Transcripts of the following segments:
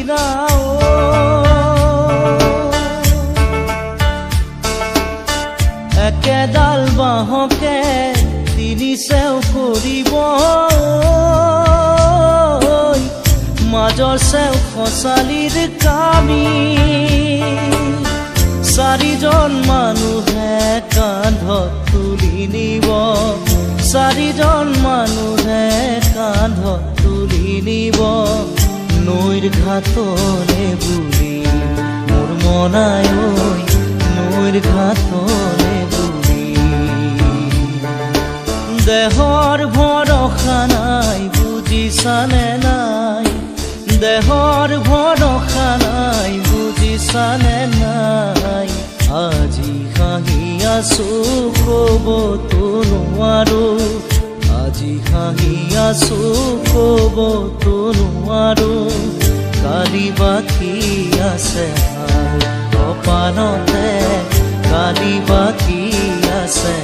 দিনা একেডাল বাঁহকে তিনি চেও কৰিব মাজৰ চেও খচালিৰ কামি চাৰিজন মানুহে কান্ধত তুলি নিব চাৰিজন মানুহে কান্ধত তুলি নিব নৈৰ ঘাটলে বুলি মোৰ মনাই নৈৰ ঘাটলে বুলি দেহৰ ভৰসা নাই বুজিছানে নাই দেহৰ ভৰসা নাই বুজিছানে নাই আজি হাঁহি আছো ক'বতো নোৱাৰো আজি হাঁহি আছো ক'বতো নোৱাৰো কালি বাকী আছে কপালতে কালি বাকী আছে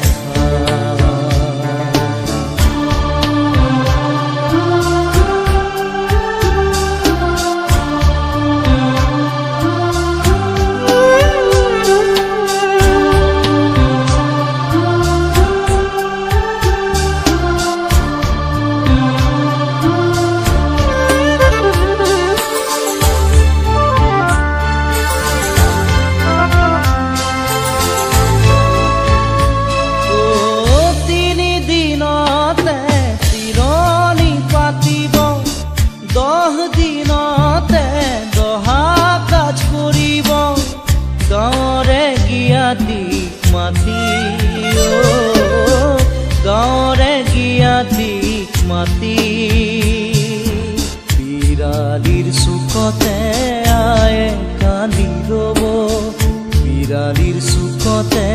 গাঁৱৰে গিয়াতিক মাতি বিৰালিৰ চুকতে আয়ে কান্দি ৰব বিৰালিৰ চুকতে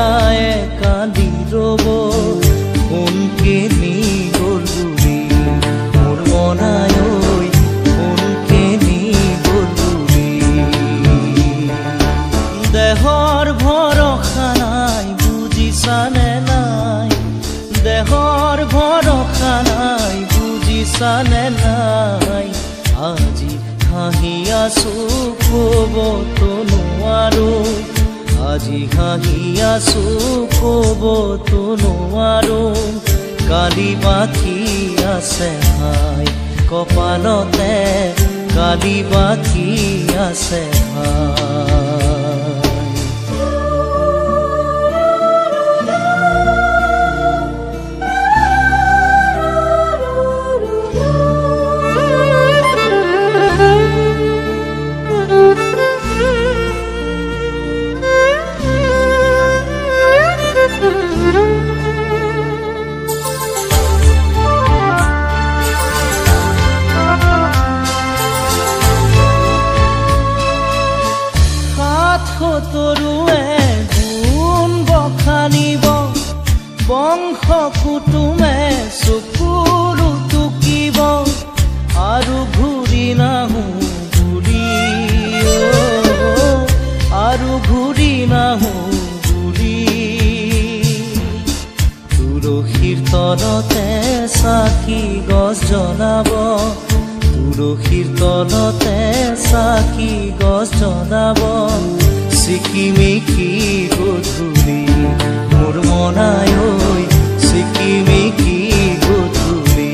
আয়ে কান্দি ৰব কোনকে নি গ'ল বুলি মোৰ মনাই কোনকে নি গ'ল বুলি দেহৰ ভৰসা নাই বুজিছানে নাই দেহৰ ভৰসা নাই বুজিছানে নাই আজি হাঁহি আছো ক'বতো নোৱাৰো আজি হাঁহি আছো ক'বতো নোৱাৰো কালি বাকী আছে হাই কপালতে কালি বাকী আছে হাই তৰুৱে গুণ বখানিব বংশ কুটুমে চকুৰু টুকিব আৰু ঘূৰি নাহো বুলি আৰু ঘূৰি নাহো বুলি তুলসীৰ তলতে চাকি গছ জ্বলাব তুলসীৰ তলতে চাকি গছ জ্বলাব চিকিমিকি গধূলি মোৰ মনাই চিকিমিকি গধূলি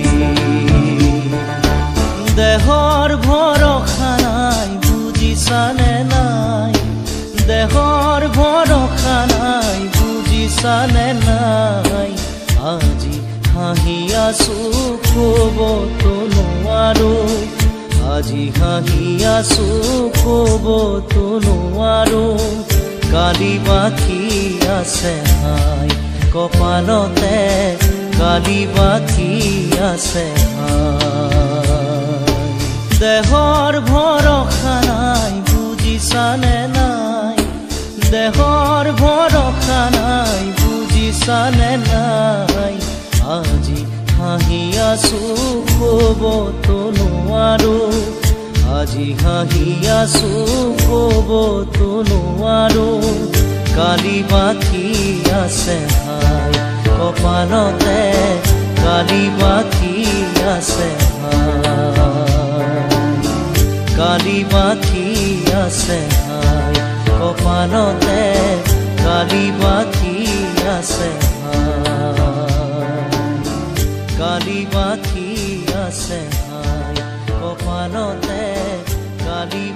দেহৰ ভৰসা নাই বুজিছানে নাই দেহৰ ভৰসা নাই বুজিছানে নাই আজি হাঁহি আছো ক'বতো নোৱাৰো আজি হাঁহি আছো ক'বতো নোৱাৰো কালি বাকী আছে হাই কপালতে কালি বাকী আছে হাই দেহৰ ভৰসা নাই বুজিছানে নাই দেহৰ ভৰসা নাই বুজিছানে নাই আজি হাঁহি আছো ক'বতো নোৱাৰো আজি হাঁহি আছো ক'বতো নোৱাৰো কালি বাকী আছে হাই কপালতে কালি বাকী আছে হাই কালি বাকি আছে হাই কপালতে কালি বাকি আছে কালি বাকি আছে হাই কপালতে কালি